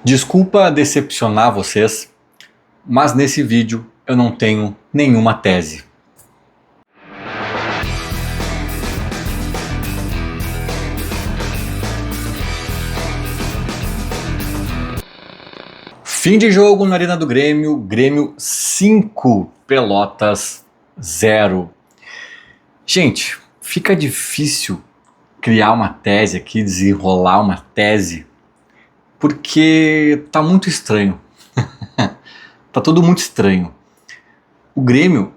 Desculpa decepcionar vocês, mas nesse vídeo eu não tenho nenhuma tese. Fim de jogo na Arena do Grêmio, Grêmio 5, Pelotas 0. Gente, fica difícil criar uma tese aqui, desenrolar uma tese, porque tá muito estranho. Tá tudo muito estranho. O Grêmio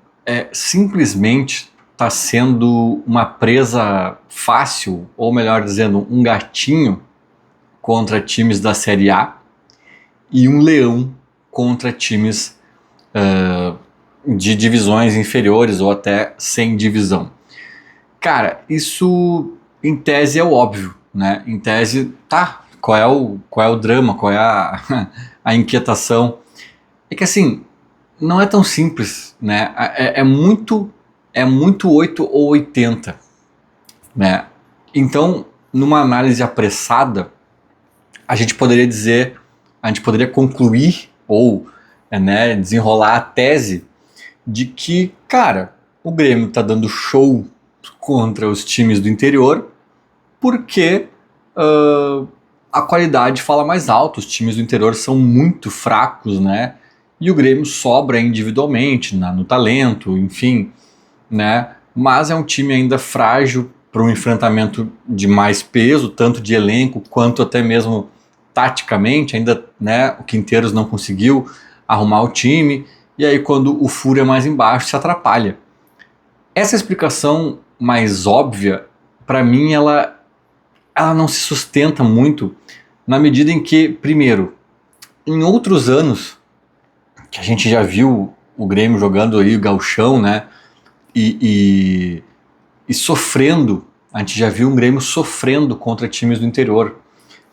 simplesmente tá sendo uma presa fácil, ou melhor dizendo, um gatinho contra times da Série A e um leão contra times de divisões inferiores ou até sem divisão. Cara, isso em tese é o óbvio, né? Em tese, tá, qual é o drama, qual é a inquietação? É que assim, não é tão simples, né? É muito 8 ou 80, né? Então, numa análise apressada, a gente poderia concluir ou desenrolar a tese de que, cara, o Grêmio tá dando show contra os times do interior porque a qualidade fala mais alto, os times do interior são muito fracos, né? E o Grêmio sobra individualmente, no talento, enfim, né? Mas é um time ainda frágil para um enfrentamento de mais peso, tanto de elenco quanto até mesmo taticamente, ainda, né, o Quinteiros não conseguiu arrumar o time, e aí quando o furo é mais embaixo se atrapalha. Essa explicação mais óbvia, para mim, ela não se sustenta muito, na medida em que, primeiro, em outros anos, que a gente já viu o Grêmio jogando aí o gauchão, né, e sofrendo, a gente já viu um Grêmio sofrendo contra times do interior,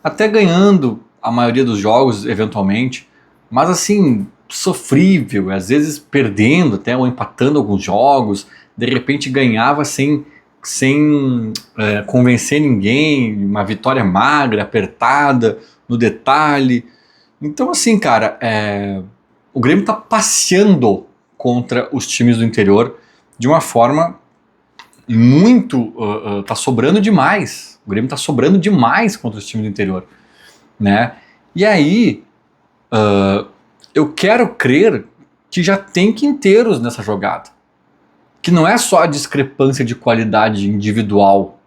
até ganhando a maioria dos jogos, eventualmente, mas assim, sofrível, às vezes perdendo até ou empatando alguns jogos, de repente ganhava sem convencer ninguém, uma vitória magra, apertada, no detalhe. Então assim, cara, o Grêmio está passeando contra os times do interior de uma forma muito... tá sobrando demais. O Grêmio está sobrando demais contra os times do interior, né? E aí, eu quero crer que já tem Quinteiros nessa jogada. Que não é só a discrepância de qualidade individual.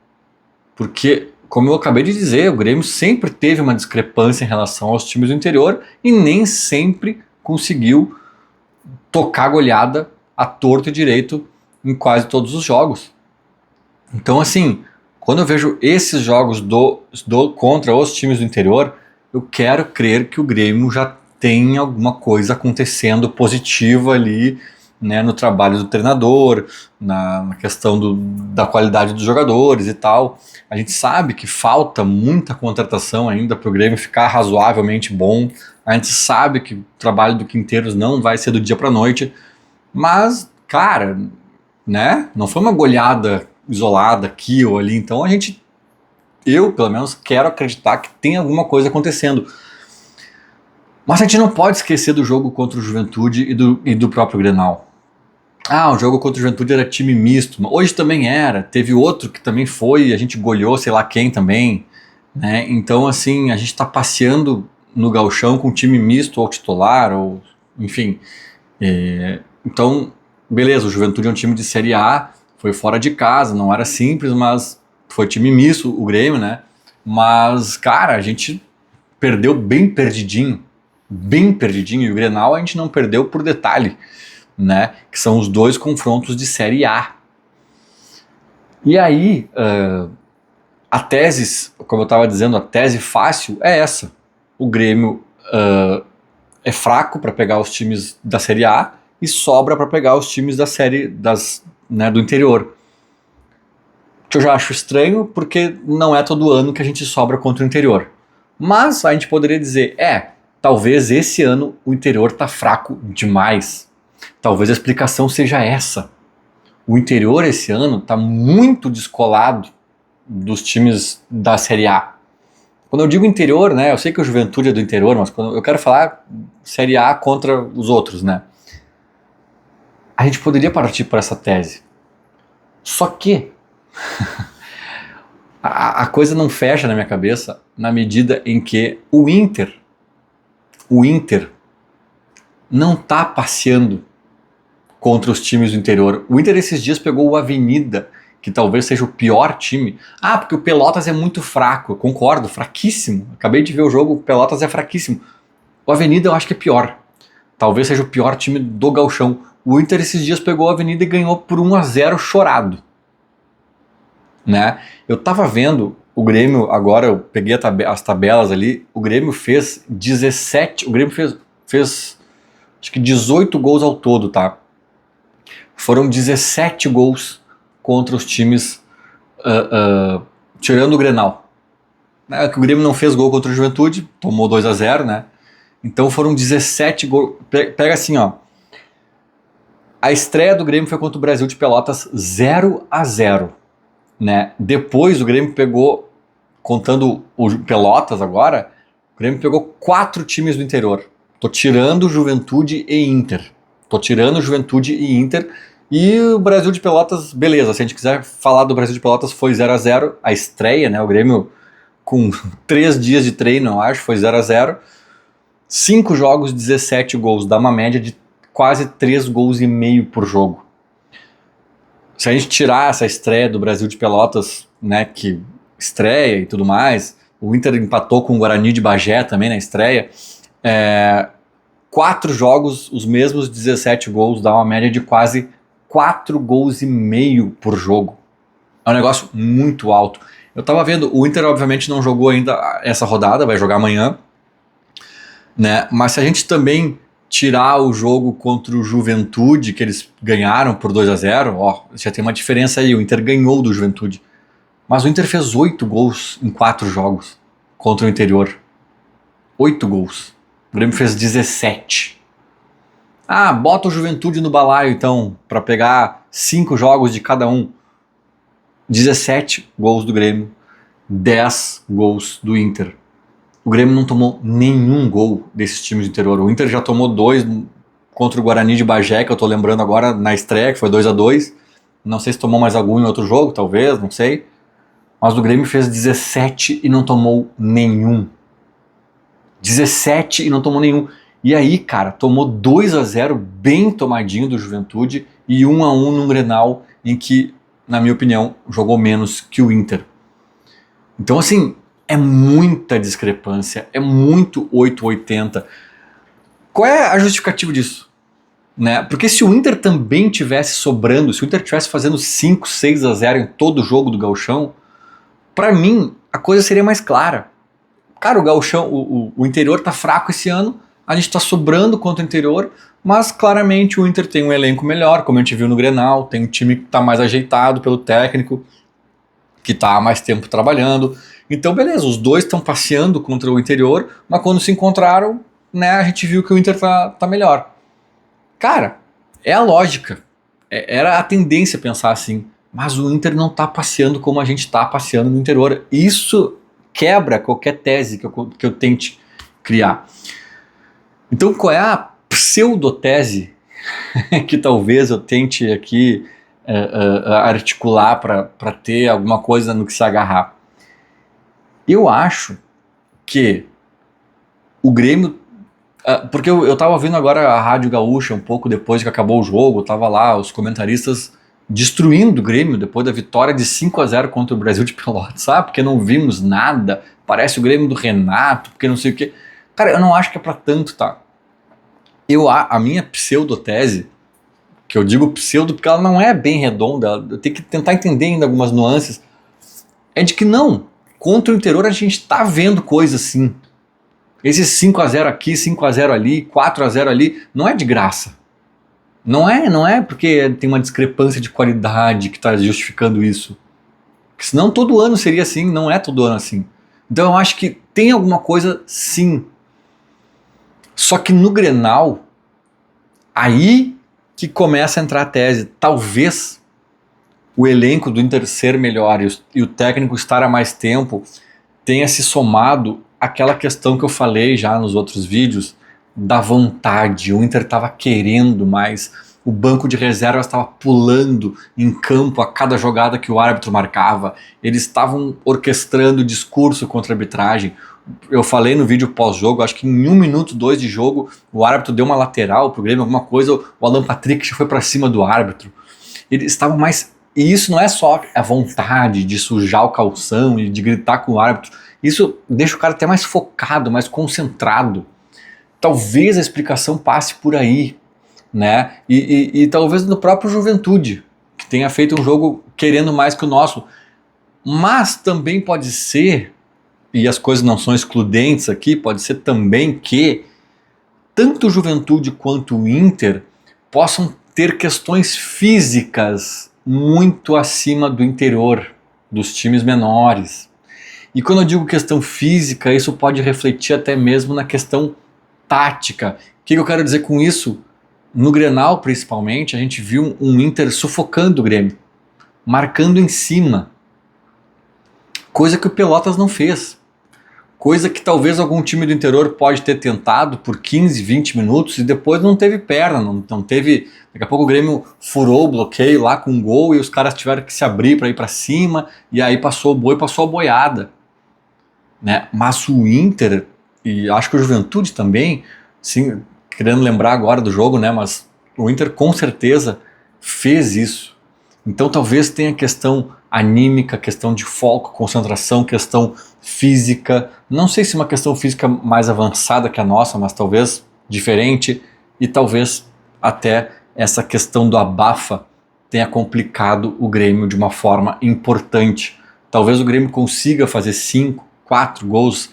Porque, como eu acabei de dizer, o Grêmio sempre teve uma discrepância em relação aos times do interior e nem sempre conseguiu tocar a goleada à torto e direito em quase todos os jogos. Então, assim, quando eu vejo esses jogos contra os times do interior, eu quero crer que o Grêmio já tem alguma coisa acontecendo positiva ali, né, no trabalho do treinador, na questão da qualidade dos jogadores e tal. A gente sabe que falta muita contratação ainda para o Grêmio ficar razoavelmente bom. A gente sabe que o trabalho do Quinteiros não vai ser do dia para a noite, mas, cara, né, não foi uma goleada isolada aqui ou ali, então eu pelo menos quero acreditar que tem alguma coisa acontecendo. Mas a gente não pode esquecer do jogo contra o Juventude e do próprio Grenal. O jogo contra o Juventude era time misto, hoje também era, teve outro que também foi, a gente goleou sei lá quem também, né? Então assim, a gente tá passeando no gauchão com time misto ou titular, ou enfim, então beleza, o Juventude é um time de Série A, foi fora de casa, não era simples, mas foi time misto o Grêmio, né? Mas, cara, a gente perdeu bem perdidinho, e o Grenal a gente não perdeu por detalhe, né? Que são os dois confrontos de Série A. E aí, a tese, como eu estava dizendo, a tese fácil é essa. O Grêmio é fraco para pegar os times da Série A e sobra para pegar os times da série do interior. Que eu já acho estranho, porque não é todo ano que a gente sobra contra o interior. Mas a gente poderia dizer, talvez esse ano o interior tá fraco demais. Talvez a explicação seja essa. O interior esse ano tá muito descolado dos times da Série A. Quando eu digo interior, né, eu sei que o Juventude é do interior, mas quando eu quero falar Série A contra os outros, né? A gente poderia partir por essa tese. Só que a coisa não fecha na minha cabeça na medida em que o Inter não tá passeando contra os times do interior. O Inter esses dias pegou o Avenida, que talvez seja o pior time. Ah, porque o Pelotas é muito fraco. Eu concordo, fraquíssimo. Acabei de ver o jogo, o Pelotas é fraquíssimo. O Avenida eu acho que é pior. Talvez seja o pior time do Gauchão. O Inter esses dias pegou a Avenida e ganhou por 1-0 chorado. Né? Eu tava vendo o Grêmio, agora eu peguei as tabelas ali, o Grêmio fez 17, o Grêmio fez acho que 18 gols ao todo, tá? Foram 17 gols contra os times, tirando o Grenal. Que o Grêmio não fez gol contra o Juventude, tomou 2-0, né? Então foram 17 gols. Pega assim, ó. A estreia do Grêmio foi contra o Brasil de Pelotas 0-0. Né? Depois o Grêmio pegou, contando o Pelotas agora, o Grêmio pegou 4 times do interior. Tô tirando Juventude e Inter. E o Brasil de Pelotas, beleza. Se a gente quiser falar do Brasil de Pelotas, foi 0-0. A estreia, né? O Grêmio com 3 dias de treino, eu acho, foi 0-0. 5 jogos, 17 gols. Dá uma média de quase 3 gols e meio por jogo. Se a gente tirar essa estreia do Brasil de Pelotas, né, que estreia e tudo mais, o Inter empatou com o Guarani de Bagé também na estreia, 4 jogos, os mesmos 17 gols, dá uma média de quase 4 gols e meio por jogo. É um negócio muito alto. Eu tava vendo, o Inter obviamente não jogou ainda essa rodada, vai jogar amanhã, né, mas se a gente também tirar o jogo contra o Juventude, que eles ganharam por 2-0, ó, já tem uma diferença aí, o Inter ganhou do Juventude. Mas o Inter fez 8 gols em 4 jogos contra o interior. 8 gols. O Grêmio fez 17. Ah, bota o Juventude no balaio então, para pegar 5 jogos de cada um. 17 gols do Grêmio, 10 gols do Inter. O Grêmio não tomou nenhum gol desses times do interior. O Inter já tomou 2 contra o Guarani de Bagé, que eu tô lembrando agora na estreia, que foi 2-2. Não sei se tomou mais algum em outro jogo, talvez, não sei. Mas o Grêmio fez 17 e não tomou nenhum. 17 e não tomou nenhum. E aí, cara, tomou 2-0 bem tomadinho do Juventude e 1-1 num Grenal em que, na minha opinião, jogou menos que o Inter. Então, assim, é muita discrepância, é muito 880. Qual é a justificativa disso? Né? Porque se o Inter também tivesse sobrando, se o Inter tivesse fazendo 5, 6-0 em todo o jogo do Gauchão, para mim a coisa seria mais clara. Cara, o Gauchão, o interior tá fraco esse ano, a gente tá sobrando contra o interior, mas claramente o Inter tem um elenco melhor, como a gente viu no Grenal, tem um time que tá mais ajeitado pelo técnico, que tá há mais tempo trabalhando. Então, beleza, os dois estão passeando contra o interior, mas quando se encontraram, né, a gente viu que o Inter tá melhor. Cara, é a lógica. Era a tendência pensar assim. Mas o Inter não tá passeando como a gente tá passeando no interior. Isso quebra qualquer tese que eu tente criar. Então, qual é a pseudotese que talvez eu tente aqui articular para ter alguma coisa no que se agarrar? Eu acho que o Grêmio... porque eu tava ouvindo agora a Rádio Gaúcha um pouco depois que acabou o jogo, tava lá os comentaristas destruindo o Grêmio depois da vitória de 5-0 contra o Brasil de Pelotas, sabe? Porque não vimos nada, parece o Grêmio do Renato, porque não sei o quê. Cara, eu não acho que é pra tanto, tá? A minha pseudotese, que eu digo pseudo porque ela não é bem redonda, eu tenho que tentar entender ainda algumas nuances, é de que não, contra o interior a gente tá vendo coisas assim. Esses 5-0 aqui, 5-0 ali, 4-0 ali, não é de graça. Não é porque tem uma discrepância de qualidade que está justificando isso. Porque senão todo ano seria assim, não é todo ano assim. Então eu acho que tem alguma coisa sim. Só que no Grenal, aí que começa a entrar a tese. Talvez o elenco do Inter ser melhor e o técnico estar há mais tempo tenha se somado àquela questão que eu falei já nos outros vídeos, da vontade. O Inter estava querendo mais, o banco de reservas estava pulando em campo a cada jogada que o árbitro marcava, eles estavam orquestrando discurso contra a arbitragem. Eu falei no vídeo pós-jogo, acho que em 1 minuto, 2 de jogo, o árbitro deu uma lateral pro Grêmio, alguma coisa, o Alan Patrick já foi para cima do árbitro. Eles estavam mais... E isso não é só a vontade de sujar o calção e de gritar com o árbitro, isso deixa o cara até mais focado, mais concentrado. Talvez a explicação passe por aí, né? E talvez no próprio Juventude, que tenha feito um jogo querendo mais que o nosso. Mas também pode ser, e as coisas não são excludentes aqui, pode ser também que tanto o Juventude quanto o Inter possam ter questões físicas muito acima do interior, dos times menores. E quando eu digo questão física, isso pode refletir até mesmo na questão tática. O que eu quero dizer com isso? No Grenal, principalmente, a gente viu um Inter sufocando o Grêmio, marcando em cima, coisa que o Pelotas não fez. Coisa que talvez algum time do interior pode ter tentado por 15, 20 minutos e depois não teve perna, não teve... Daqui a pouco o Grêmio furou o bloqueio lá com um gol e os caras tiveram que se abrir para ir para cima e aí passou o boi, passou a boiada. Né? Mas o Inter, e acho que o Juventude também, sim, querendo lembrar agora do jogo, né? Mas o Inter com certeza fez isso. Então talvez tenha questão anímica, questão de foco, concentração, questão física. Não sei se uma questão física mais avançada que a nossa, mas talvez diferente. E talvez até essa questão do abafa tenha complicado o Grêmio de uma forma importante. Talvez o Grêmio consiga fazer 5, 4 gols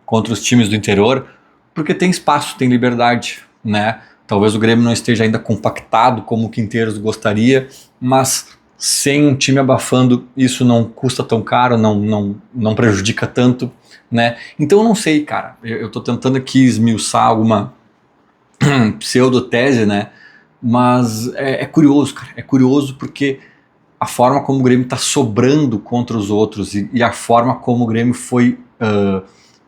contra os times do interior, porque tem espaço, tem liberdade, né? Talvez o Grêmio não esteja ainda compactado como o Quinteiros gostaria, mas sem um time abafando, isso não custa tão caro, não prejudica tanto, né? Então eu não sei, cara. Eu tô tentando aqui esmiuçar alguma pseudotese, né? Mas é curioso, cara. É curioso porque a forma como o Grêmio tá sobrando contra os outros e a forma como o Grêmio foi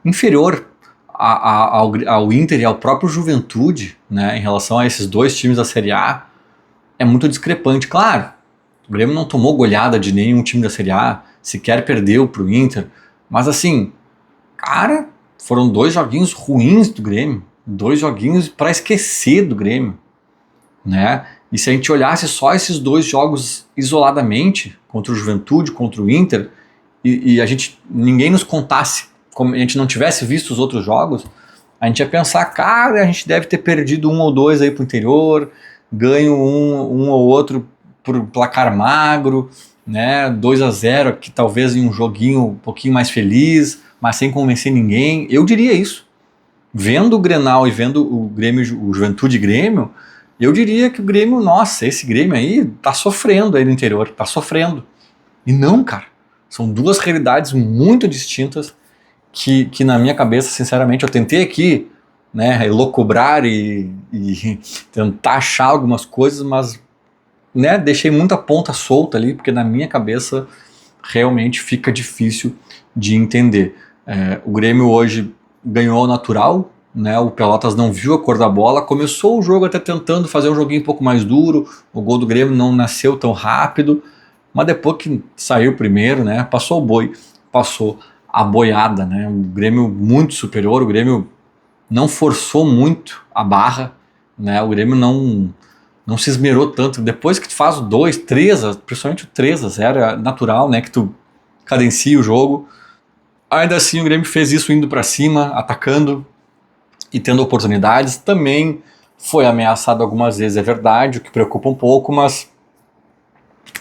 inferior ao Inter e ao próprio Juventude, né? Em relação a esses dois times da Série A, é muito discrepante. Claro, o Grêmio não tomou goleada de nenhum time da Série A, sequer perdeu pro Inter, mas assim, cara, foram 2 joguinhos ruins do Grêmio, 2 joguinhos para esquecer do Grêmio, né? E se a gente olhasse só esses 2 jogos isoladamente, contra o Juventude, contra o Inter, e ninguém nos contasse, como a gente não tivesse visto os outros jogos, a gente ia pensar, cara, a gente deve ter perdido 1 ou 2 aí pro interior, ganho um ou outro por placar magro, né, 2-0, que talvez em um joguinho um pouquinho mais feliz, mas sem convencer ninguém. Eu diria isso. Vendo o Grenal e vendo o Grêmio, o Juventude Grêmio, eu diria que o Grêmio, nossa, esse Grêmio aí tá sofrendo aí no interior, tá sofrendo. E não, cara, são 2 realidades muito distintas que na minha cabeça, sinceramente, eu tentei aqui, né, elocubrar e tentar achar algumas coisas, mas, né, deixei muita ponta solta ali, porque na minha cabeça realmente fica difícil de entender. O Grêmio hoje ganhou ao natural, né, o Pelotas não viu a cor da bola, começou o jogo até tentando fazer um joguinho um pouco mais duro, o gol do Grêmio não nasceu tão rápido, mas depois que saiu o primeiro, né, passou o boi, passou a boiada, né, o Grêmio muito superior, o Grêmio não forçou muito a barra, né, o Grêmio não se esmerou tanto. Depois que tu faz o 2, 3, principalmente o 3-0, é natural, né, que tu cadencia o jogo. Ainda assim o Grêmio fez isso indo para cima, atacando e tendo oportunidades. Também foi ameaçado algumas vezes, é verdade, o que preocupa um pouco, mas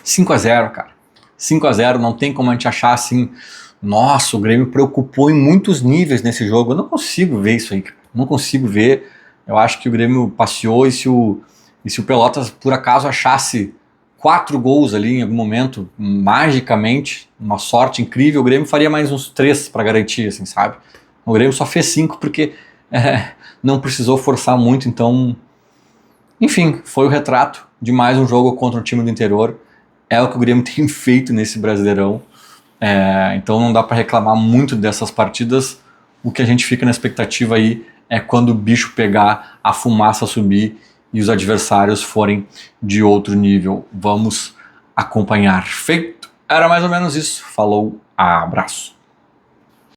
5-0, cara. 5-0, não tem como a gente achar assim, nossa, o Grêmio preocupou em muitos níveis nesse jogo. Eu não consigo ver isso aí, não consigo ver. Eu acho que o Grêmio passeou e se o Pelotas por acaso achasse 4 gols ali em algum momento, magicamente, uma sorte incrível, o Grêmio faria mais uns 3 para garantir, assim, sabe? O Grêmio só fez 5 porque não precisou forçar muito, então, enfim, foi o retrato de mais um jogo contra um time do interior. É o que o Grêmio tem feito nesse Brasileirão. Então não dá para reclamar muito dessas partidas. O que a gente fica na expectativa aí é quando o bicho pegar, a fumaça subir e os adversários forem de outro nível. Vamos acompanhar. Feito? Era mais ou menos isso. Falou, abraço.